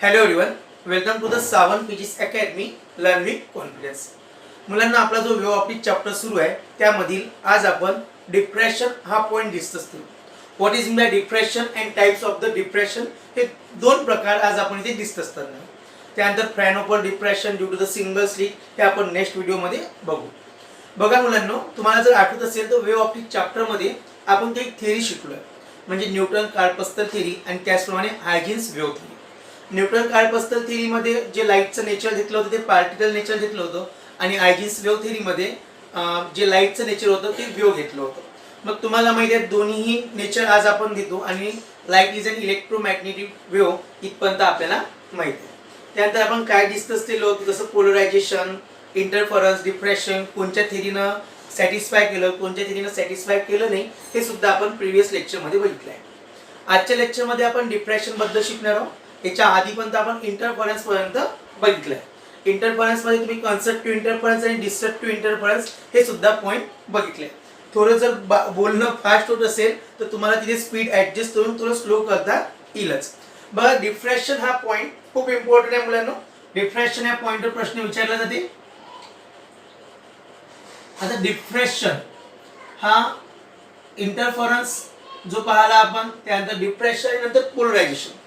Hello everyone, welcome to the Sawant physics academy learn with confidence. मुलांना आपला जो wave optic chapter सुरू आहे त्यामधील आज आपण डिप्रेशन हा पॉइंट डिस्कस करू. What is in the depression and types of the depression, हे दोन प्रकार आज आपण इथे डिस्कस करणार. त्यानंतर Fraunhofer depression due to the single slit हे आपण नेक्स्ट व्हिडिओमध्ये बघू. बघा मुलांनो, तुम्हाला जर आठवत असेल तर वेव ऑप्टिक चॅप्टरमध्ये आपण काही थिअरी शिकलोय, म्हणजे न्यूटन कार्पस्कल थिअरी आणि त्याचप्रमाणे हायजेन्स वेव्ह थिअरी. न्यूटन कार्पस्कल थिअरीमध्ये जे लाईटचं नेचर घेतलं होतं ते पार्टिकल नेचर घेतलं होतं आणि हायजेन्स वेव्ह थिअरीमध्ये जे लाईटचं नेचर होतं ते वेव्ह घेतलं होतं. मग तुम्हाला माहिती आहे दोन्ही नेचर आज आपण घेतो आणि light is an electromagnetic wave इथपर्यंत आपल्याला माहिती आहे. त्यानंतर आपण काय डिस्कस केलं होतं, जसं पोलरायझेशन, इंटरफरन्स, डिप्रेशन कोणत्या थिअरीनं सॅटिस्फाय केलं, कोणत्या थिअरीनं सॅटिस्फाय केलं नाही, हे सुद्धा आपण प्रिव्हियस लेक्चरमध्ये बघितलं आहे. आजच्या लेक्चरमध्ये आपण डिप्रेशन बद्दल शिकणार आहोत. याच्या आधीपर्यंत आपण इंटरफरन्स पर्यंत बघितलंय. इंटरफरन्स मध्ये तुम्ही कन्स्ट्रक्टिव्ह इंटरफरन्स आणि डिस्ट्रक्टिव्ह इंटरफरन्स हे सुद्धा पॉईंट बघितले. थोडं जर बोलणं फास्ट होत असेल तर तुम्हाला तिथे स्पीड ऍडजस्ट करून थोडं स्लो करता येईलच. बघा, डिप्रेशन हा पॉईंट खूप इम्पॉर्टंट आहे मुलांनो. डिप्रेशन या पॉईंटवर प्रश्न विचारला जाते. आता डिप्रेशन हा इंटरफरन्स जो पाहिला आपण, त्यानंतर डिप्रेशन, नंतर पोलरायझेशन.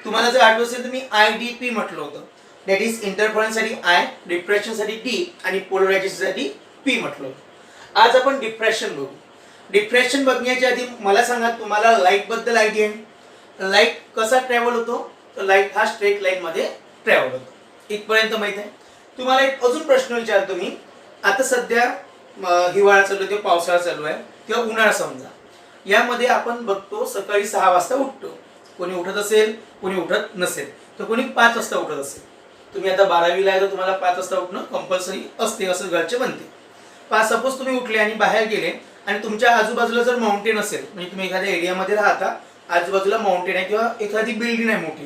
तुम्हाला जर आठवत असेल तर मी IDP म्हटलं होतं. दॅट इज इंटरफरन्स साठी I, डिप्रेशन साठी D आणि पोलरायझेशन साठी P म्हटलं होतं. आज आपण डिप्रेशन बघू. डिप्रेशन बघण्याच्या आधी मला सांगा, तुम्हाला लाईट बद्दल आयडिया आहे? लाईट कसा ट्रॅव्हल होतो? तर लाईट हा स्ट्रेट लाईन मध्ये ट्रॅव्हल होतो. इथपर्यंत माहित आहे. तुम्हाला एक अजून प्रश्न विचारतो मी. आता सध्या हिवाळा चालू आहे, पावसाळा चालू आहे किंवा उन्हाळा समजा, यामध्ये आपण बघतो सकाळी 6 वाजता उठतो. कोणी उठत असेल, कोणी उठत नसेल, तर कोणी 5 वाजता उठत असेल. तुम्ही आता 12वीला आहे तर तुम्हाला 5 वाजता उठणं कंपल्सरी असते असं घरचे म्हणते. सपोज तुम्ही उठले आणि बाहेर गेले आणि तुमच्या आजूबाजूला जर माउंटेन असेल, म्हणजे तुम्ही एखाद्या एरियामध्ये राहता, आजूबाजूला माउंटेन आहे किंवा एखादी बिल्डिंग आहे मोठी,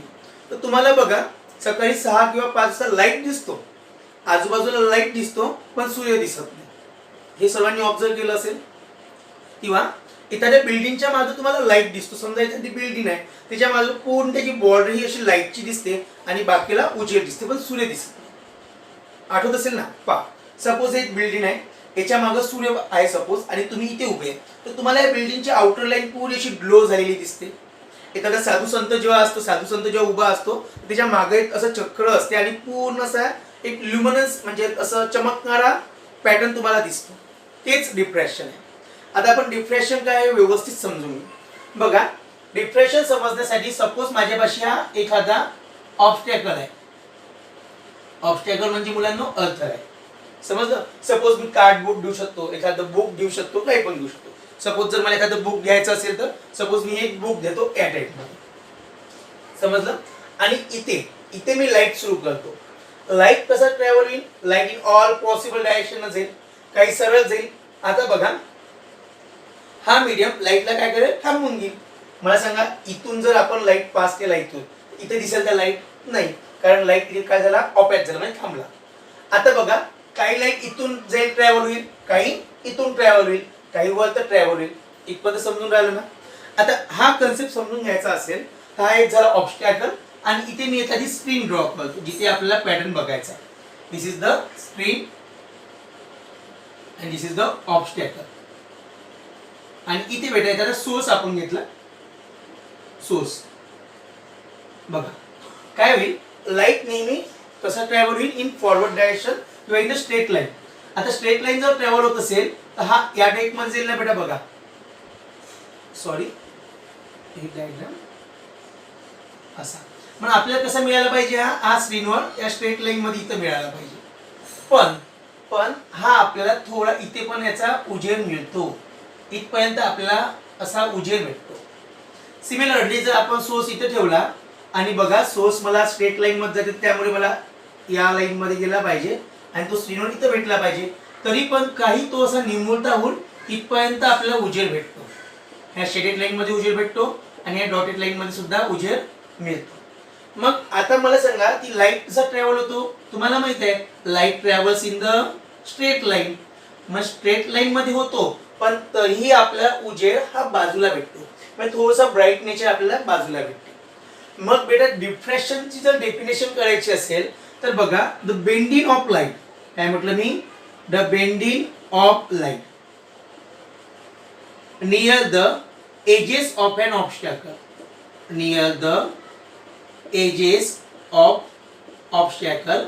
तर तुम्हाला बघा सकाळी 6 किंवा 5 वाजता लाईट दिसतो, आजूबाजूला लाईट दिसतो पण सूर्य दिसत नाही. हे सर्वांनी ऑब्झर्व केलं असेल. किंवा एखाद्या बिल्डिंगच्या मागे तुम्हाला लाईट दिसतो. समजा एखादी बिल्डिंग आहे, त्याच्या मागे पूर्ण त्याची बॉर्डर ही अशी लाईटची दिसते आणि बाकीला उजेड दिसते पण सूर्य दिसत नाही. आठवत असेल ना? पहा, सपोज एक बिल्डिंग आहे, याच्या मागे सूर्य आहे सपोज, आणि तुम्ही इथे उभे आहे, तर तुम्हाला या बिल्डिंगची आउटर लाईन पूर्ण अशी ग्लो झालेली दिसते. एखादा साधू संत जेव्हा असतो, साधू संत जेव्हा उभा असतो, त्याच्या मागे एक असं चक्र असते आणि पूर्ण असा एक ल्युमिनस म्हणजे असं चमकणारा पॅटर्न तुम्हाला दिसतो. तेच डिप्रेशन आहे. आता आपण डिप्रेशन काय व्यवस्थित समजून घेऊ. बघा, डिप्रेशन समजण्यासाठी सपोज माझ्यापाशी हा एखादा ऑब्स्टॅकल आहे. ऑब्स्टॅकल म्हणजे मुलांनो अर्थ आहे. समजलं? सपोज मी कार्डबोर्ड देऊ शकतो, एखादं बुक देऊ शकतो, काही पण देऊ शकतो. सपोज जर मला एखादं बुक घ्यायचं असेल तर सपोज मी एक बुक देतो या टाईपमध्ये. समजलं? आणि इथे मी लाईट सुरू करतो. लाईट कसा ट्रॅव्हल होईल? Light in all possible direction जाईल, काही सरळ जाईल. आता बघा, हा मीडियम लाईटला काय करेल? थांबवून घेईल. मला सांगा, इथून जर आपण लाईट पास केला, इथे दिसेल त्या लाईट नाही, कारण लाईट इथे काय झाला? ऑपॅच झाला, म्हणजे थांबला. आता बघा, काही लाईट इथून जाईल, ट्रॅव्हल होईल, काही इथून ट्रॅव्हल होईल, काही वर तर ट्रॅव्हल होईल. इथपर्यंत समजून राहिलं ना? आता हा कन्सेप्ट समजून घ्यायचा असेल, हा एक झाला ऑब्स्टॅकल, आणि इथे मी एखादी स्क्रीन ड्रॉ करतो जिथे आपल्याला पॅटर्न बघायचा. This is the screen and this is the obstacle. आणि इथे बेटा एखादा सोर्स आपण घेतला. सोर्स बघा काय होईल? लाईट नेहमी कसा ट्रॅव्हल होईल? इन फॉरवर्ड डायरेक्शन किंवा इन द स्ट्रेट लाईन. आता स्ट्रेट लाईन जर ट्रॅव्हल होत असेल तर हा या टाईप मध्ये जाईल ना बेटा. बघा, सॉरी, एक डायग्राम असा. मग आपल्याला कसं मिळाला पाहिजे? हा स्क्रीनवर या स्ट्रेट लाईन मध्ये इथं मिळाला पाहिजे. पण हा आपल्याला थोडा इथे पण याचा उजेड मिळतो. इथपर्यंत आपल्याला असा उजेड भेटतो. सिमिलरली जर आपण सोर्स इथे ठेवला आणि बघा, सोर्स मला स्ट्रेट लाईन मध्ये जाते, त्यामुळे मला या लाईन मध्ये गेला पाहिजे आणि तो स्क्रीनवर इथं भेटला पाहिजे. तरी पण काही तो असा निमुळता होऊन इथपर्यंत आपल्याला उजेड भेटतो. ह्या शेडेड लाईन मध्ये उजेड भेटतो आणि या डॉटेड लाईन मध्ये सुद्धा उजेड मिळतो. मग आता मला सांगा, ती लाईट कसा ट्रॅव्हल होतो? तुम्हाला माहित आहे, light travels in the straight line. मग स्ट्रेट लाईन मध्ये होतो, पण तरीही आपल्याला उजेड हा बाजूला भेटतो, म्हणजे थोडासा ब्राईट नेचर आपल्याला बाजूला भेटते. मग बेटा डिफ्रॅक्शनची जर डेफिनेशन करायची असेल तर बघा, द बेंडिंग ऑफ लाईट, काय म्हटलं मी, the bending of light near the edges of an obstacle, near the edges of obstacle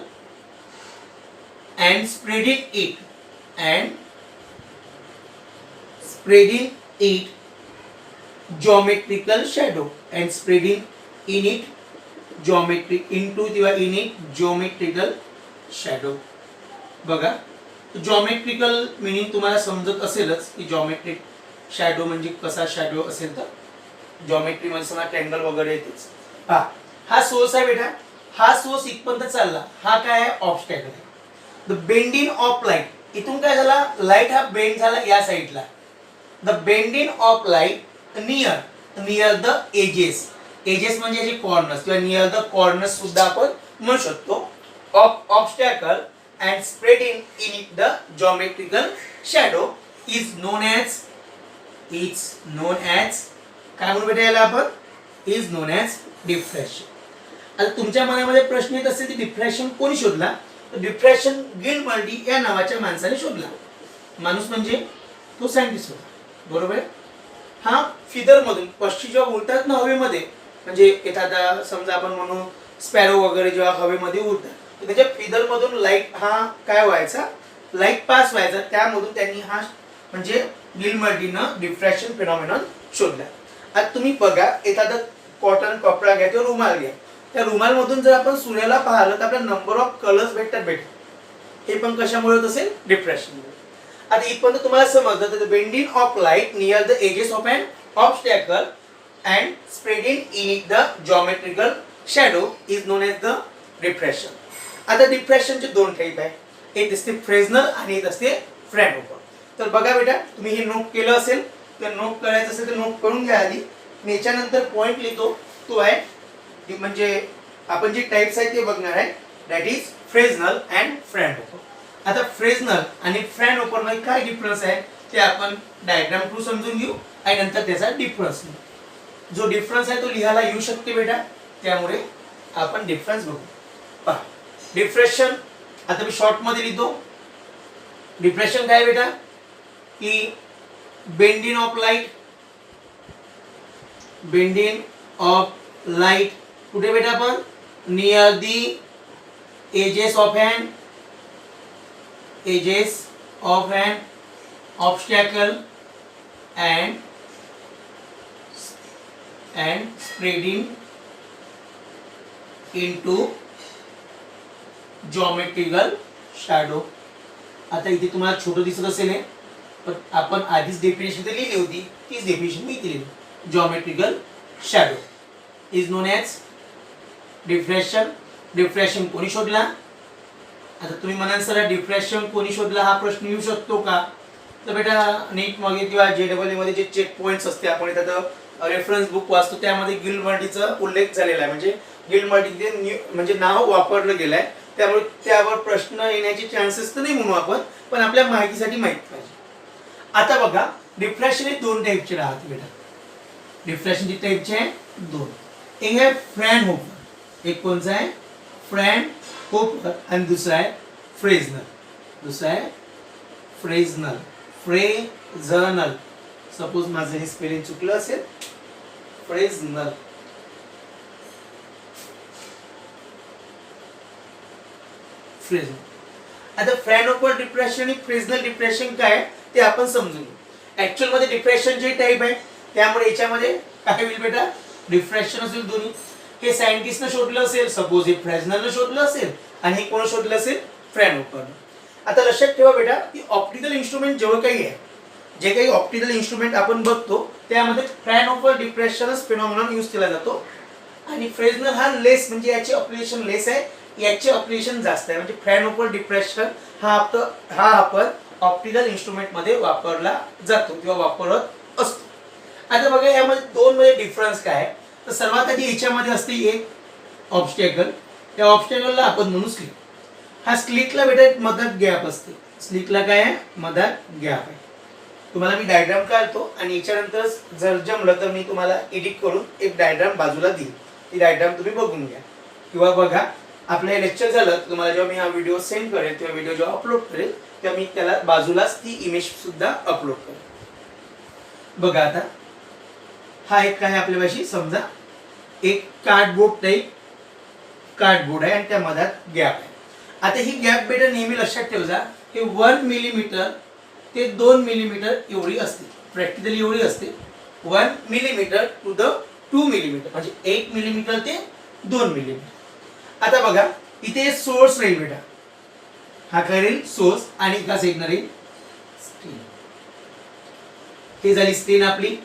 and spreading it geometrical shadow and spreading in it geometrical shadow. बघा, geometrical meaning तुम्हाला समजत असेलच की geometric shadow म्हणजे कसा शॅडो असेल, तर geometry मध्ये समजा ट्रँगल वगैरे येतेच. हा सोर्स आहे बेटा, हा सोर्स इथपर्यंत चालला, हा काय आहे, ऑब्स्टॅकल आहे. द बेंडिंग ऑफ लाईट, इथून काय झाला, लाईट हा बेंड झाला या साईडला. The bending of light near the edges, edges म्हणजे याचे कॉर्नर्स किंवा नियर द कॉर्नर्स सुद्धा आपण म्हणू शकतो, of obstacle and spreading in it the geometrical shadow is non as काय म्हणू बेटा याला आपण, इज नोन ॲज डिफ्रॅक्शन. आता तुमच्या मनामध्ये प्रश्न येत असेल की डिफ्रॅक्शन कोणी शोधला, डिफ्रॅक्शन गिलबर्टी या नावाच्या माणसाने शोधला. माणूस म्हणजे तो सायंटिस्ट होता, बरोबर. हा फिदर मधून पक्षी जेव्हा उडतात ना हवेमध्ये, म्हणजे एखादा समजा आपण म्हणू स्पॅरो वगैरे जेव्हा हवेमध्ये उडतात, तर त्याच्या फिदर मधून लाईट हा काय व्हायचा, लाईट पास व्हायचा, त्यामधून त्यांनी हा म्हणजे गिलबर्टीनं डिफ्रॅक्शन फिनॉमिनॉन शोधला. आता तुम्ही बघा, एखादा कॉटन कपडा घ्या किंवा रुमाल घ्या, त्या रुमाल मधून जर आपण सूर्याला पाहिलं तर आपल्याला नंबर ऑफ कलर्स भेटतात. हे पण कशामुळे होत असेल, डिफ्रॅक्शन. आता इथपर्यंत तुम्हाला समजलं, तर bending of light near the edges of an obstacle and spreading in it the geometrical shadow is known as the diffraction. आता डिफ्रॅक्शनचे दोन टाईप आहे, एक असते फ्रेझनल आणि एक असते फ्रॅनहोफर. तर बघा बेटा, तुम्ही हे नोट केलं असेल तर नोट करायचं असेल तर नोट करून घ्या आधी. मी याच्यानंतर पॉइंट लिहितो, तो आहे म्हणजे आपण जे टाइप्स आहेत ते बघणार आहे, दॅट इज फ्रेझनल अँड फ्रॅनहोफर. आता फ्रेझनल आणि फ्रॅनहोफर मध्ये काय डिफरन्स आहे ते आपण डायग्राम थ्रू समजून घेऊ आणि नंतर त्याचा डिफरन्स. जो डिफरन्स आहे तो लिहायला येऊ शकते बेटा, त्यामुळे आपण डिफरन्स बघू. पहा, डिफ्रॅक्शन आता मी शॉर्ट मध्ये लिहितो. डिफ्रॅक्शन काय बेटा, की बेंडिंग ऑफ लाईट कुठे बेटा आपण, near the edges of an obstacle and spreading into geometrical shadow. आता इथे तुम्हाला छोटं दिसत असेल हे, पण आपण आधीच डेफिनेशन तर लिहिली होती, तीच डेफिनेशन मी दिली. Geometrical shadow is non as diffraction. Diffraction कोणी शोधला, आता तुम्ही म्हणाल सर डिफ्रॅक्शन कोणी शोधला हा प्रश्न येऊ शकतो का, तर बेटा नीट मध्ये किंवा JEE मध्ये जे चेक पॉईंट्स असते, आपण त्याचं रेफरन्स बुक वाचतो, त्यामध्ये गिलबर्टीचा उल्लेख झालेला आहे. म्हणजे गिलबर्टी म्हणजे नाव वापरलं गेलं आहे, त्यामुळे त्यावर प्रश्न येण्याचे चान्सेस तर नाही म्हणू आपण, पण आपल्या माहितीसाठी माहिती पाहिजे. आता बघा, डिफ्रॅक्शन हे दोन टाईपचे राहते बेटा. डिफ्रॅक्शनची टाईपचे आहे दोन, एक आहे फ्रॅनहोफर, एक कोणचा आहे फ्रॅनहोफर, आणि दुसरा आहे फ्रेझनल. सपोज माझं हे स्पेलिंग चुकलं असेल, फ्रेझनल. आता फ्रॅनहोफर डिफ्रॅक्शन आणि फ्रेझनल डिफ्रॅक्शन काय ते आपण समजून घेऊ. ऍक्च्युअल मध्ये डिफ्रॅक्शन जे टाईप आहे, त्यामुळे याच्यामध्ये काय होईल बेटा, डिफ्रॅक्शन असेल दोन्ही. हे सायंटिस्टनं शोधलं असेल, सपोज हे फ्रेझनलनं शोधलं असेल, आणि हे कोण शोधलं असेल, फ्रॅनहोफरनं. आता लक्षात ठेवा बेटा, की ऑप्टिकल इन्स्ट्रुमेंट जेव्हा काही आहे, जे काही ऑप्टिकल इन्स्ट्रुमेंट आपण बघतो, त्यामध्ये फ्रॅनहोफर डिफ्रॅक्शनच फिनॉमिनॉन यूज केला जातो. आणि फ्रेझनल हा लेस, म्हणजे याचे अप्लिकेशन लेस आहे, याचे अप्लिकेशन जास्त आहे. म्हणजे फ्रॅनहोफर डिफ्रॅक्शन हा आपण ऑप्टिकल इन्स्ट्रुमेंट मध्ये वापरला जातो किंवा वापरत असतो. आता बघा, यामध्ये दोन मध्ये डिफरन्स काय आहे, तर सर्वात आधी याच्यामध्ये असते एक ऑब्स्टॅकल. त्या ऑब्स्टॅकलला आपण म्हणू स्लिट. हा स्लिटला बेटा एक मधात गॅप असते, स्लिटला काय आहे, मधात गॅप आहे. तुम्हाला मी डायग्राम काढतो आणि याच्यानंतर जर जमलं तर मी तुम्हाला एडिट करून एक डायग्राम बाजूला देईल. ती डायग्राम तुम्ही बघून घ्या किंवा बघा. आपलं हे लेक्चर झालं तर तुम्हाला जेव्हा मी हा व्हिडिओ सेंड करेल किंवा व्हिडिओ जेव्हा अपलोड करेल तेव्हा मी त्याला बाजूलाच ती इमेज सुद्धा अपलोड करेल. बघा आता हा एक काय आपल्यापाशी समजा एक कार्डबोर्ड टाईप कार्डबोर्ड आहे आणि त्या मधात गॅप आहे. आता ही गॅप बेटा नेहमी लक्षात ठेवा हे 1 मिलीमीटर ते 2 मिलीमीटर एवढी असते. प्रॅक्टिकली एवढी असते 1 मिलीमीटर टू द 2 मिलीमीटर म्हणजे 1 मिलीमीटर ते 2 मिलीमीटर. आता बघा इथे सोर्स राहील बेटा. हा काय राहील सोर्स आणि एका साईडनं राहील स्क्रीन. हे झाली स्क्रीन आपली.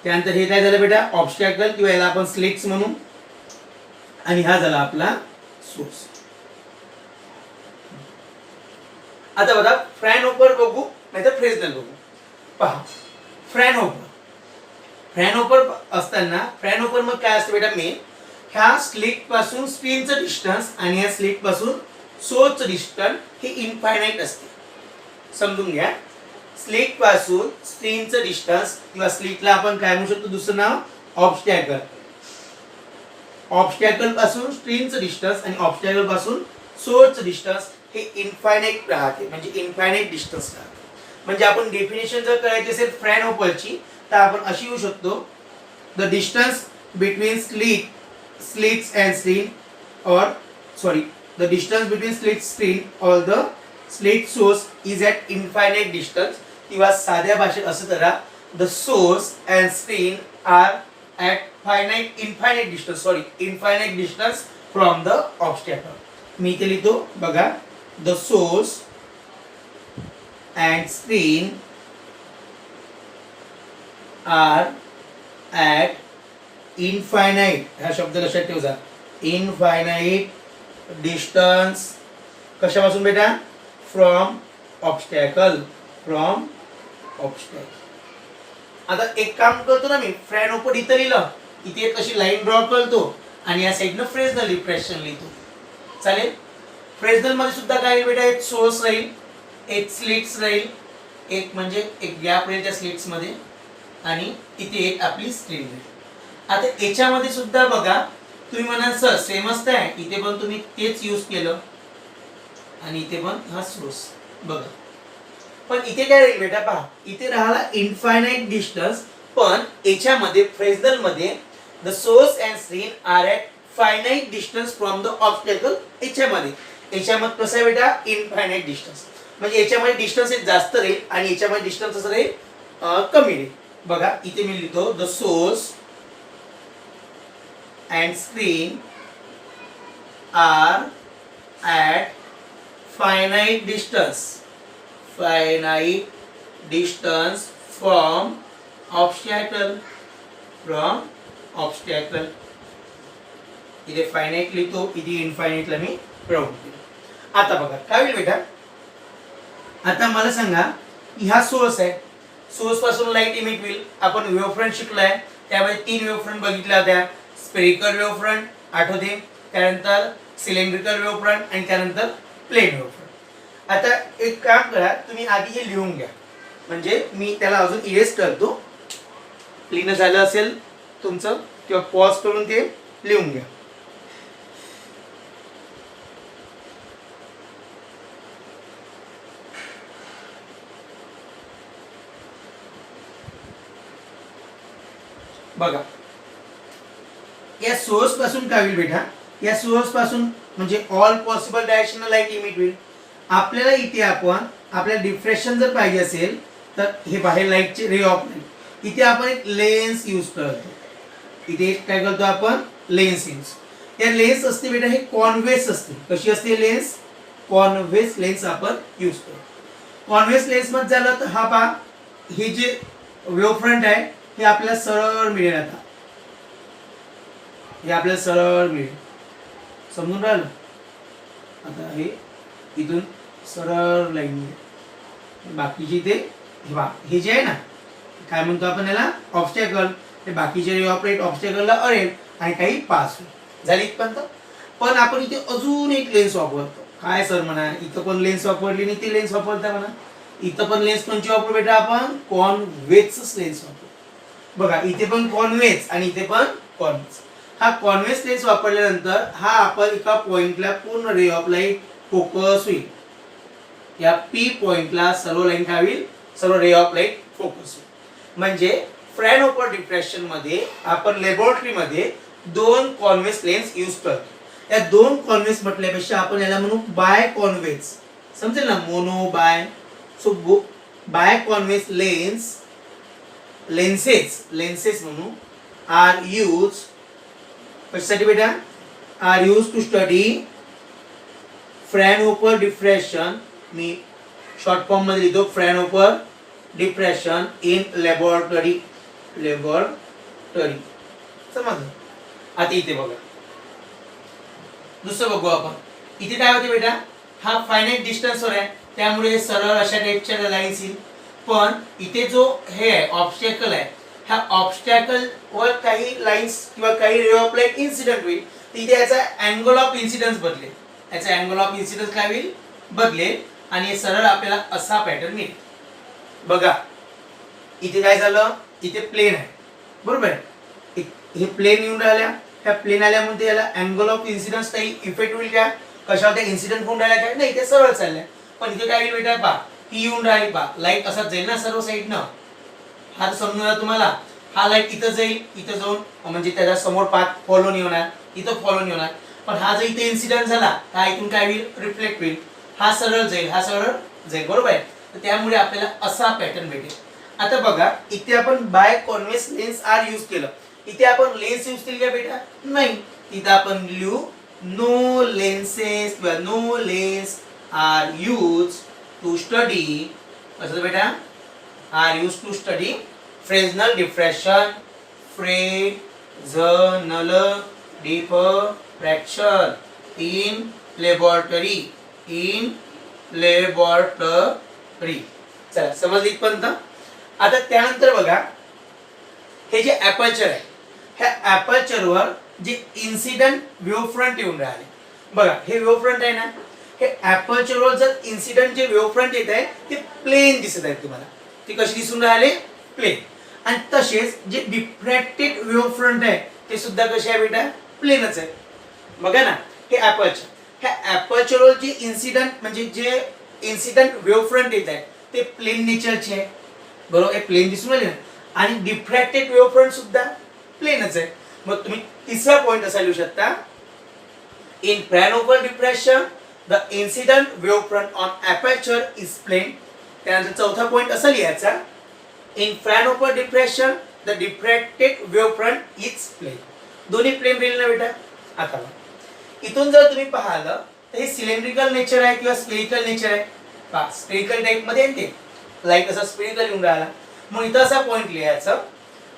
त्यानंतर हे काय झालं बेटा ऑब्स्टॅकल किंवा याला आपण स्लिट्स म्हणू आणि हा झाला आपला सोर्स. आता बघा फ्रॅनहोफर बघू नाहीतर फ्रेस्नेल बघू. पहा फ्रॅनहोफर असताना फ्रॅनहोफर मग काय असतं बेटा मेन ह्या स्लिट पासून स्क्रीनचं डिस्टन्स आणि ह्या स्लिट पासून सोर्सचं डिस्टन्स हे इनफायनाइट असते. समजून घ्या स्लिट पासून स्क्रीनचं डिस्टन्स किंवा स्लिटला आपण काय म्हणू शकतो दुसरं नाव ऑब्स्टॅकल. ऑब्स्टॅकल पासून स्क्रीनचं डिस्टन्स आणि ऑब्स्टॅकल पासून सोर्सचं डिस्टन्स हे इनफायनाइट राहते म्हणजे इनफायनाइट डिस्टन्स राहते. म्हणजे आपण डेफिनेशन जर करायची असेल फ्रॅनहोफरची तर आपण अशी येऊ शकतो the distance between slits and screen or sorry the distance between slit screen or the slit source is at infinite distance. किंवा साध्या भाषेत असं करा the source and screen are at infinite distance from the obstacle. मी इथे लिहितो बघा the source and screen are at infinite हा शब्द लक्षात ठेवा. इनफायनाइट डिस्टन्स कशापासून बेटा फ्रॉम ऑब्स्टॅकल. आता एक काम करतो ना मी फ्रॅनहोफर इथं लिहिलं इथे एक अशी लाईन ड्रॉ करतो आणि या साईडनं फ्रेस्नेल डिप्रेशन लिहितो. चालेल. फ्रेस्नेल मध्ये सुद्धा काय बेटा एक सोर्स राहील एक स्लिट्स राहील एक म्हणजे एक गॅप राहील त्या स्लिट्स मध्ये आणि इथे एक आपली स्क्रीन राहील. आता याच्यामध्ये सुद्धा बघा तुम्ही म्हणाल सर सेमच आहे इथे पण तुम्ही तेच यूज केलं आणि इथे पण हा सोर्स बघा. पण इथे काय राहील बेटा पहा इथे राहिला इनफायनाइट डिस्टन्स पण याच्यामध्ये फ्रेस्नेल मध्ये the source and screen are at finite distance from the obstacle. याच्यामध्ये कसं आहे बेटा इनफायनाइट डिस्टन्स म्हणजे याच्यामध्ये डिस्टन्स एक जास्त राहील आणि याच्यामध्ये डिस्टन्स असं राहील कमी राहील. बघा इथे मी लिहितो the source and screen are at finite distance from obstacle. इथे फायनाइट लिहितो इथे इनफायनाइटला मी राऊंड केलं. आता बघा काय होईल बेटा आता मला सांगा हा सोर्स आहे. सोर्स पासून लाईट इमिट होईल. आपण वेव्हफ्रंट शिकलाय त्यामध्ये 3 वेव्हफ्रंट बघितल्या होत्या. स्पेरिकल वेव्हफ्रंट आठवते त्यानंतर सिलेंड्रिकल वेव्हफ्रंट आणि त्यानंतर प्लेन वेव्हफ्रंट. आता एक काम करा तुम्ही आधी हे लिहून घ्या म्हणजे मी त्याला अजून इरेज करतो. लिहिणं झालं असेल तुमचं किंवा पॉज करून ते लिहून घ्या. बघा या सोर्स पासून काय होईल बेटा या सोर्स पासून म्हणजे all possible directional light emit होईल. आपल्याला इथे आपण आपल्याला डिफ्रेक्शन जर पाहिजे असेल तर हे बाहेर लाईटचे रे ऑफ लाईट इथे आपण एक लेन्स यूज करतो. इथे काय करतो आपण लेन्स यूज. या लेन्स असते बेटा हे कॉन्व्हेक्स असते. कशी असते लेन्स कॉन्व्हेक्स लेन्स आपण यूज करतो. कॉन्व्हेक्स लेन्स मध्ये झालं तर हा पहा हे जे वेव्हफ्रंट आहे हे आपल्याला सरळ मिळेल. आता हे आपल्याला सरळ मिळेल समजून राहिलं. आता हे इथून सरळ लाईन मिळेल. बाकीची ते हे जे आहे ना काय म्हणतो आपण याला ऑब्स्टॅकल ते बाकीचे ऑपरेट ऑब्स्टॅकलला अरेल आणि काही पास होईल झाली इथपर्यंत. पण आपण इथे अजून एक लेन्स वापरतो. काय सर म्हणा इथं पण लेन्स वापरली नाही ती लेन्स वापरता म्हणा. इथं पण लेन्स कोणची वापरू बेटा आपण कॉन्व्हेक्स लेन्स वापरू. बघा इथे पण कॉन्व्हेक्स आणि इथे पण कॉन्व्हेक्स. हा कॉन्व्हेक्स लेन्स वापरल्यानंतर हा आपण एका पॉइंटला पूर्ण रे ऑफ लाईट फोकस होईल. या पी पॉइंटला सर्व लाईन काय होईल, सर्व रे ऑफ लाईट फोकस होईल. म्हणजे फ्रॅनहोफर डिफ्रॅक्शन मध्ये आपण लॅबोरेटरी मध्ये दोन कॉन्व्हेक्स लेन्स यूज करतो. या दोन कॉन्व्हेक्स म्हटल्यापेक्षा आपण याला म्हणू बाय कॉन्व्हेक्स. समजेल ना, मोनो बाय. सो बाय कॉन्व्हेक्स लेन्सेस म्हणू आर यूज कशासाठी बेटा, are use to study Fraunhofer diffraction. मी शॉर्ट फॉर्म मध्ये लिहितो फ्रॅनहोफर डिफ्रॅक्शन इन लॅबोरेटरी. समजलं. आता इथे बघा, दुसरं बघू आपण. इथे काय होते बेटा, हा फायनाईट डिस्टन्सवर आहे त्यामुळे हे सरळ अशा टाईपच्या लाईन्स येईल. पण इथे जो हे ऑब्स्टॅकल आहे, ह्या ऑब्स्टॅकल वर काही लाईन्स किंवा काही रे ऑफ लाईट इन्सिडेंट होईल. तिथे याचा अँगल ऑफ इन्सिडन्स बदलेल. याचा अँगल ऑफ इन्सिडन्स काय होईल, बदलेल. आणि हे सरळ आपल्याला असा पॅटर्न मिळेल. बघा इथे काय झालं, इथे प्लेन आहे बरोबर आहे. हे प्लेन येऊन राहिल्या, ह्या प्लेन आल्यामध्ये याला अँगल ऑफ इन्सिडन्स काही इफेक्ट होईल का, कशावर त्या इन्सिडेंट होऊन राहिल्या काय, नाही ते सरळ चाललंय. पण इथे काय होईल बेटा, पा ही येऊन राहिली, पा लाईट असाच जाईल ना सर्व साईडनं. हा समजून आला तुम्हाला. हा लाईट इथं जाईल, इथं जाऊन म्हणजे त्याच्या समोर पाथ फॉलो नाही होणार, इथं फॉलो नाही होणार. पण हा जर इथे इन्सिडेंट झाला हा इथून काय होईल, रिफ्लेक्ट होईल. हा सरळ जाईल, हा सरळ जाईल बरोबर आहे. तर त्यामुळे आपल्याला असा पॅटर्न भेटेल. आता बघा इथे आपण by convex lens are use केलं. इथे आपण लेन्स यूज केली का बेटा, नाही. इथे आपण लिहू नो लेन्सेस किंवा no lens are use to study. कसं बेटा, are use to study Fresnel diffraction. Fresnel diffraction in laboratory. चला समजली इथपर्यंत. आता त्यानंतर बघा हे जे ॲपर्चर आहे, ह्या ॲपर्चरवर जे इन्सिडेंट वेव्ह फ्रंट येऊन राहिले. बघा हे वेव्ह फ्रंट आहे ना, हे ॲपर्चरवर जर इन्सिडेंट जे वेव्ह फ्रंट येत आहे ते प्लेन दिसत आहेत तुम्हाला. ते कसे दिसून राहिले, प्लेन. आणि तसेच जे डिफ्रॅक्टेड वेव्ह फ्रंट आहे ते सुद्धा कसे आहे बेटा, प्लेनच आहे. बघा ना हे ॲपर्चर, ह्या ॲपर्चरवर जे इन्सिडेंट म्हणजे जे इन्सिडेंट वेव्ह फ्रंट येत आहे ते प्लेन नेचरचे आहे बरोबर. हे प्लेन दिसून राहिले ना. आणि डिफ्रॅक्टेड वेव्ह फ्रंट सुद्धा प्लेनच आहे. मग तुम्ही तिसरा पॉइंट असा लिहू शकता, in Fraunhofer diffraction the incident wave front on aperture is plane. त्यानंतर चौथा पॉइंट असा लिहायचा, in Fraunhofer diffraction the diffracted wave front is plane. दोन्ही प्लेन राहील ना बेटा. आता इथून जर तुम्ही पाहिलं तर हे सिलेंड्रिकल नेचर आहे किंवा स्फेरिकल नेचर आहे. पहा स्फेरिकल टाइप मध्ये येते लाईक असा स्फेरिकल येऊन राहिला. मग इथं असा पॉइंट लिहायचा,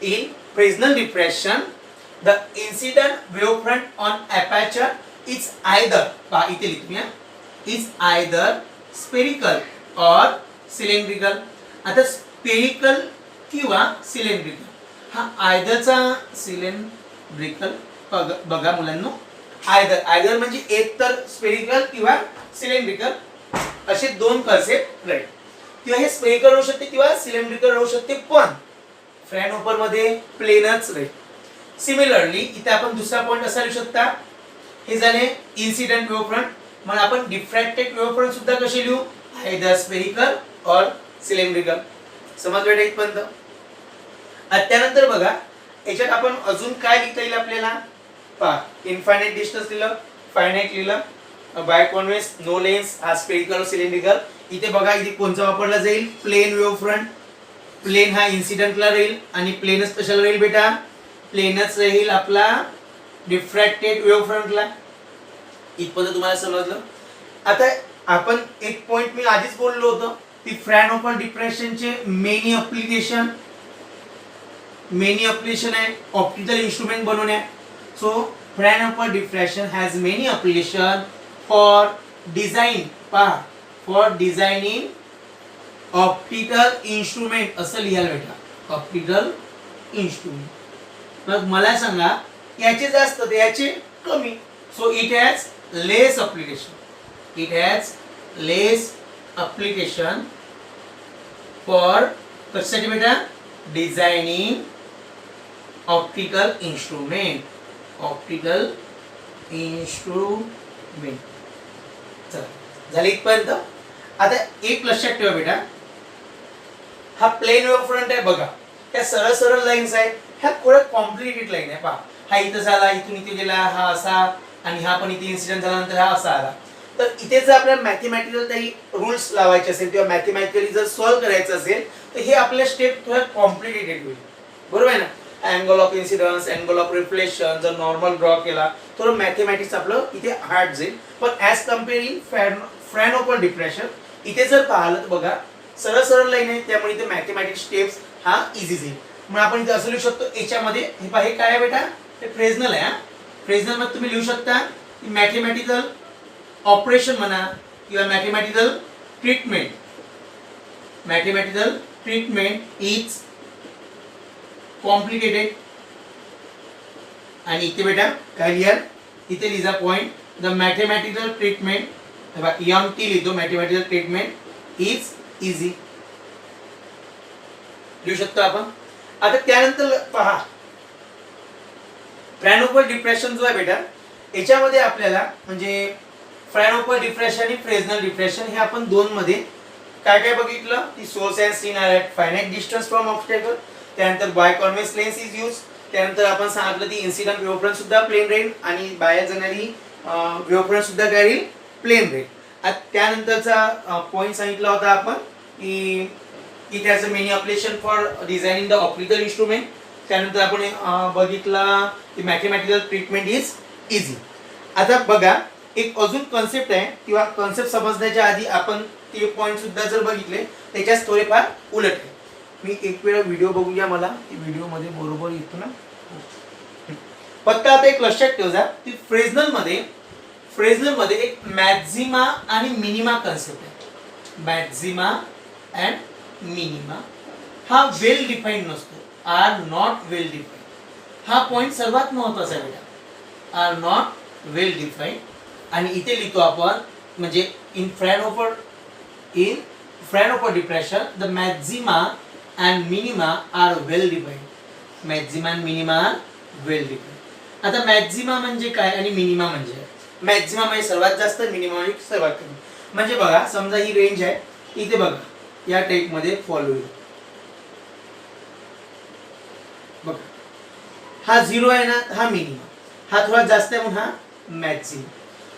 in Fresnel diffraction the incident wave front on aperture is either. पहा इथे लिहितो मी, is either spherical or cylindrical. आता स्फेरिकल किंवा सिलेंड्रिकल, हा आयदरचा सिलेंड्रिकल. बघा मुलांनो, आयदर म्हणजे एक तर स्फेरिकल किंवा सिलेंड्रिकल असे दोन कन्सेप्ट राहील. किंवा हे स्फेरिकल होऊ शकते किंवा सिलेंड्रिकल होऊ शकते, पण फ्रॅनहोफर मध्ये प्लेनच राहील. सिमिलरली इथे आपण दुसरा पॉइंट असा लिहू शकता, हे झाले इन्सिडेंट वेव्ह फ्रंट. मग आपण डिफ्रॅक्टेड वेव्ह फ्रंट सुद्धा कसे लिहू, आयदर स्फेरिकल और सिलेंड्रिकल. समज बेटा इथपर्यंत. त्यानंतर बघा याच्यात आपण अजून काय लिहिता येईल आपल्याला. पहा इनफायनाइट डिस्टन्स लिहिलं, फायनाइट लिहिलं, बाय कॉन्व्हेक्स, नो लेन्स, हा स्फेरिकल सिलेंड्रिकल. इथे बघा इथे कोणचा वापरला जाईल, प्लेन वेव्ह फ्रंट. प्लेन हा इन्सिडेंटला राहील आणि प्लेनच कशाला राहील बेटा, प्लेनच राहील आपला डिफ्रॅक्टेड वेव्ह फ्रंटला. इथपर्यंत तुम्हाला समजलं. आता आपण एक पॉइंट मी आधीच बोललो होतो की फ्रॅनहोफर डिफ्रॅक्शनचे मेनी ॲप्लिकेशन आहे ऑप्टिकल इन्स्ट्रुमेंट बनवण्यात. So Fraunhofer diffraction has many application for design. पहा फॉर डिझायनिंग ऑप्टिकल इन्स्ट्रुमेंट असं लिहायला बेटा, ऑप्टिकल इन्स्ट्रुमेंट. मग मला सांगा याचे जास्त तर याचे कमी. So it has less application. It has less application for कशासाठी बेटा, designing optical instrument, optical instrument. चला झालं इथपर्यंत. आता एक लक्षात ठेवा बेटा, हा प्लेन वेव्ह फ्रंट आहे बघा, त्या सरळ सरळ लाईन्स आहेत, ह्या थोड्या कॉम्प्लिकेटेड लाईन आहे. पहा हा इथं झाला, इथून इथे गेला, हा असा, आणि हा पण इथे इन्सिडेंट झाल्यानंतर हा असा आला. तर इथे जर आपल्याला मॅथमॅटिकल काही रूल्स लावायचे असेल किंवा मॅथमॅटिकली जर सॉल्व्ह करायचं असेल तर हे आपल्या स्टेप थोड्या कॉम्प्लिकेटेड होईल. बरोबर आहे ना. Angle of incidence, angle of reflection जर नॉर्मल ड्रॉ केला तर मॅथमॅटिक्स आपलं इथे हार्ड जाईल. पण ॲज कम्पेअरिंग फ्रॅनोपर डिप्रेशन इथे जर पाहिलं तर बघा सरळ सरळ लाईन आहे, त्यामुळे इथे मॅथमॅटिक्स स्टेप्स हा इझी जाईल. मग आपण इथे असं लिहू शकतो याच्यामध्ये, हे पहा हे काय आहे बेटा, हे फ्रेझनल आहे. फ्रेझनल मध्ये तुम्ही लिहू शकता की मॅथमॅटिकल ऑपरेशन म्हणा किंवा mathematical treatment, mathematical treatment is complicated. आणि इथे बेटा काय लिहाल, इथे लिहा point, the mathematical treatment, MT लिहितो, मॅथमॅटिकल ट्रीटमेंट इज इझी लिहू शकतो आपण. आता त्यानंतर पहा फ्रॅनोपर डिप्रेशन जो आहे बेटा, याच्यामध्ये आपल्याला म्हणजे फ्रॅनोपर डिप्रेशन आणि फ्रेझनल डिप्रेशन हे आपण दोन मध्ये काय काय बघितलं की source and scene are at finite distance from obstacle, त्यानंतर bye convex lens is use, त्यानंतर आपण सांगितलं की इन्सिडेंट वेव्ह फ्रंट सुद्धा प्लेन राहील आणि बाहेर जाणारी वेव्ह फ्रंट सुद्धा काय राहील, प्लेन राहील. त्यानंतरचा पॉईंट सांगितला होता आपण की it has a many application for designing the optical instrument. त्यानंतर आपण बघितला की मॅथमॅटिकल ट्रीटमेंट इज इझी. आता बघा एक अजून कॉन्सेप्ट आहे किंवा कॉन्सेप्ट समजण्याच्या आधी आपण ते पॉईंट सुद्धा जर बघितले त्याच्यात थोडेफार उलट आहे. मी एक वेळा व्हिडिओ बघूया, मला व्हिडिओ मध्ये बरोबर येतो ना. फक्त आता एक लक्षात ठेवा की फ्रेझनल मध्ये एक मॅक्झिमा आणि मिनिमा कन्सेप्ट आहे. मॅक्झिमा अँड मिनिमा हा वेल डिफाईन्ड नसतो, आर नॉट वेल डिफाईन्ड. हा पॉइंट सर्वात महत्वाचा आहे बेटा, आर नॉट वेल डिफाईन्ड. आणि इथे लिहितो आपण म्हणजे in Fraunhofer depression the maxima and minima are well defined. Maxima and minima are well defined. आता मॅक्झिमा म्हणजे काय आणि मिनिमा म्हणजे काय. मॅक्झिमा म्हणजे सर्वात जास्त, मिनिमा म्हणजे सर्वात कमी. म्हणजे बघा समजा ही रेंज आहे, इथे बघा या टाइप मध्ये फॉलो होईल बघा, हा 0 आहे ना, हा मिनिमा, हा थोडा जास्त आहे म्हणून हा मॅक्झिमा.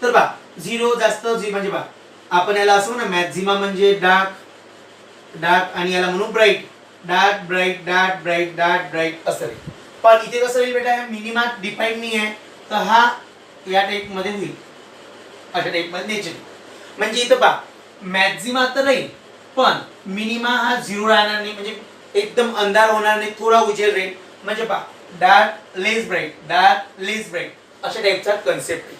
तर बघा 0 जास्त म्हणजे बघा आपण याला असं ना मॅक्झिमा म्हणजे डार्क आणि याला म्हणू bright, dark bright dark bright dark bright असं आहे. पण इथे कसं होईल बेटा, मिनिमा डिफाईन नाही आहे तर हा या टाइप मध्ये होईल, अशा टाइप मध्ये नेचर. म्हणजे इथं पहा मॅक्झिमा तर राहील पण मिनिमा हा 0 राहणार नाही, म्हणजे एकदम अंधार होणार नाही, थोडा उजेड राहील. म्हणजे पहा डार्क लेस ब्राईट अशा टाइपचा कन्सेप्ट आहे.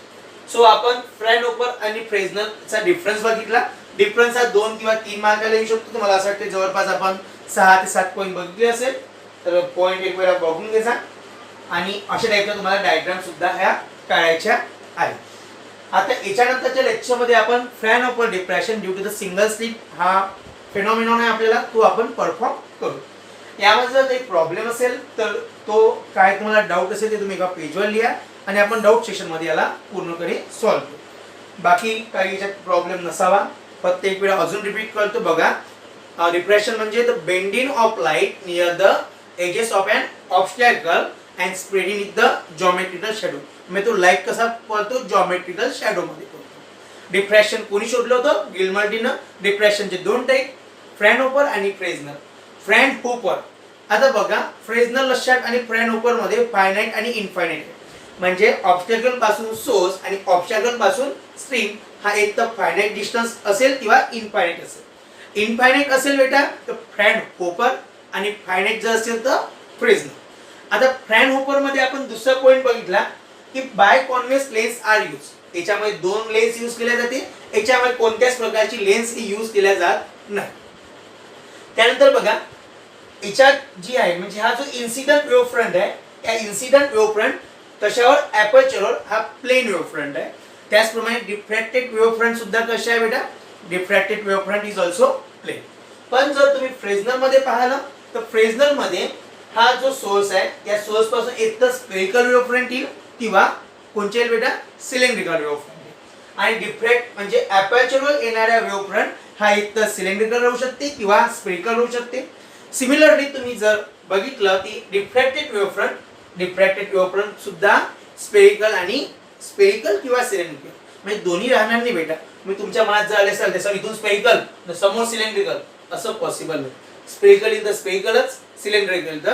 सो आपण फ्रॅनोपर आणि फ्रेझनलचा डिफरन्स बघितला. डिफरन्स हा 2 किंवा 3 मार्काला येऊ शकतो. तुम्हाला असं वाटतं जवळपास आपण 6 ते 7 पॉईंट बघितले असेल तर पॉईंट एक वेळा बघून घ्यायचा आणि अशा टाइपचा तुम्हाला डायग्राम सुद्धा ह्या काढायच्या आहेत. आता याच्यानंतरच्या लेक्चरमध्ये आपण Fraunhofer depression due to the single slit हा फेनॉमिनॉन आहे आपल्याला, तो आपण परफॉर्म करू. यामध्ये जर काही प्रॉब्लेम असेल तर तो काय तुम्हाला डाऊट असेल ते तुम्ही एका पेजवर लिहा आणि आपण डाऊट सेशनमध्ये याला पूर्णपणे सॉल्व्ह करू. बाकी काही याच्यात प्रॉब्लेम नसावा. फक्त एक वेळा अजून रिपीट करतो बघा. डिप्रेशन म्हणजे the bending of light near the edges of an obstacle and spreading with the geometrical shadow. म्हणजे तो लाईट कसा पडतो, जॉमेट्रिकल शॅडो मध्ये पडतो. डिप्रेशन कोणी शोधलं होतं, गिलमर्टीनं. डिप्रेशनचे 2 टाईप, फ्रॅनहोपर आणि फ्रेझनल. फ्रॅनहोपर आता बघा फ्रेझनल लक्षात आणि फ्रॅनहोपर मध्ये फायनाइट आणि इनफायनाइट म्हणजे ऑब्स्टॅकल पासून सोर्स आणि ऑब्स्टॅकल पासून स्ट्रीम हा एक तर फायनाइट डिस्टन्स असेल किंवा इनफायनाइट असेल. इनफायनाइट असेल बेटा तर फ्रॅनहोपर आणि फायनाइट जर असेल तर फ्रेझनल. आता फ्रॅनहोपर मध्ये आपण दुसरा पॉइंट बघितला की by convex lens are use. याच्यामध्ये 2 लेन्स यूज केल्या जाते, याच्यामध्ये कोणत्याच प्रकारची लेन्स यूज केल्या जात नाही. त्यानंतर बघा याच्यात जी आहे म्हणजे हा जो इन्सिडेंट वेव्ह फ्रंट आहे, या इन्सिडेंट वेव्ह फ्रंट कशावर, ॲपर्चरवर हा प्लेन वेव्ह फ्रंट आहे. त्याचप्रमाणे डिफ्रॅक्टेड वेव्ह फ्रंट सुद्धा कशा आहे बेटा, diffracted wave front is also plane. पण जर तुम्ही फ्रेझनल मध्ये पाहिलं तर फ्रेझनल मध्ये हा जो सोर्स आहे त्या सोर्स पासून एक तर स्पेरिकल वेव्ह फ्रंट येईल किंवा कोणचे येईल बेटा सिलेंड्रिकल वेव्ह फ्रंट. आणि डिफ्रॅक्ट म्हणजे अपर्चरवर येणाऱ्या वेव्ह फ्रंट हा एक तर सिलेंड्रिकल राहू शकते किंवा स्पेरिकल राहू शकते. सिमिलरली तुम्ही जर बघितलं की डिफ्रॅक्टेड वेव्ह फ्रंट सुद्धा स्पेरिकल किंवा सिलेंड्रिकल म्हणजे दोन्ही राहणार नाही बेटा. मी तुमच्या मनात जर आले असेल त्याचा इथून स्पेरिकल समोर सिलेंड्रिकल असं पॉसिबल नाही. स्पेरिकल इज द स्पेरिकलच, सिलेंड्रिकल द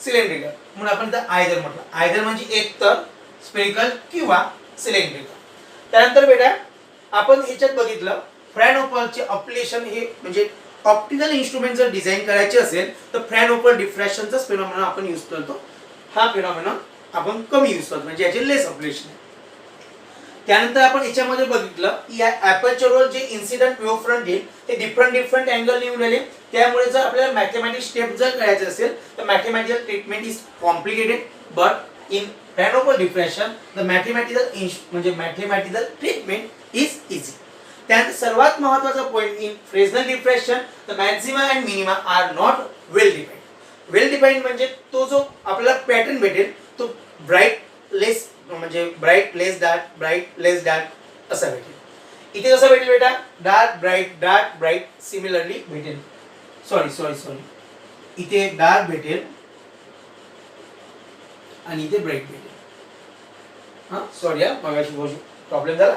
सिलेंड्रिकल म्हणून आपण इथं आयदर म्हटलं. आयदर म्हणजे एक तर स्पेरिकल किंवा सिलेंड्रिकल. त्यानंतर बेटा आपण ह्याच्यात बघितलं फ्रॅनओपलचे ऑपरेशन हे म्हणजे ऑप्टिकल इन्स्ट्रुमेंट जर डिझाईन करायचे असेल तर फ्रॅनओपल डिफ्रॅक्शनचा फेनॉमेनॉन आपण यूज करतो. हा फेनॉमेनॉन आपण कमी यूज करतो म्हणजे याचे लेस ऑपरेशन. त्यानंतर आपण याच्यामध्ये बघितलं की या अपर्चरवर जे इन्सिडेंट वेव्ह फ्रंट येईल ते डिफरंट अँगल निवडलेले. त्यामुळे जर आपल्याला मॅथमॅटिक्स स्टेप जर करायचे असेल तर mathematical treatment is complicated but in Fraunhofer diffraction the mathematical treatment is easy. त्यानंतर सर्वात महत्त्वाचा point in Fresnel diffraction the maxima and minima are not well defined. Well defined म्हणजे तो जो आपल्याला पॅटर्न भेटेल तो ब्राईट लेस डार्क असा भेटेल. इथे कसं भेटेल बेटा डार्क ब्राईट सिमिलरली भेटेल. सॉरी इथे डार्क भेटेल आणि इथे ब्राईट भेटेल. मगाशी प्रॉब्लेम झाला.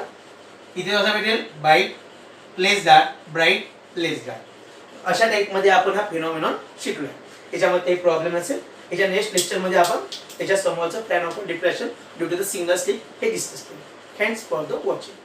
इथे कसं भेटेल ब्राईट लेस डार्क अशा टाइप मध्ये आपण हा फिनॉमेनॉन शिकलोय. याच्यामध्ये काही प्रॉब्लेम नसेल. याच्या नेक्स्ट लेक्चर मध्ये आपण त्याच्या समोरचं Fraunhofer diffraction due to the single slit हे डिस्कस करू. Thanks for the watching.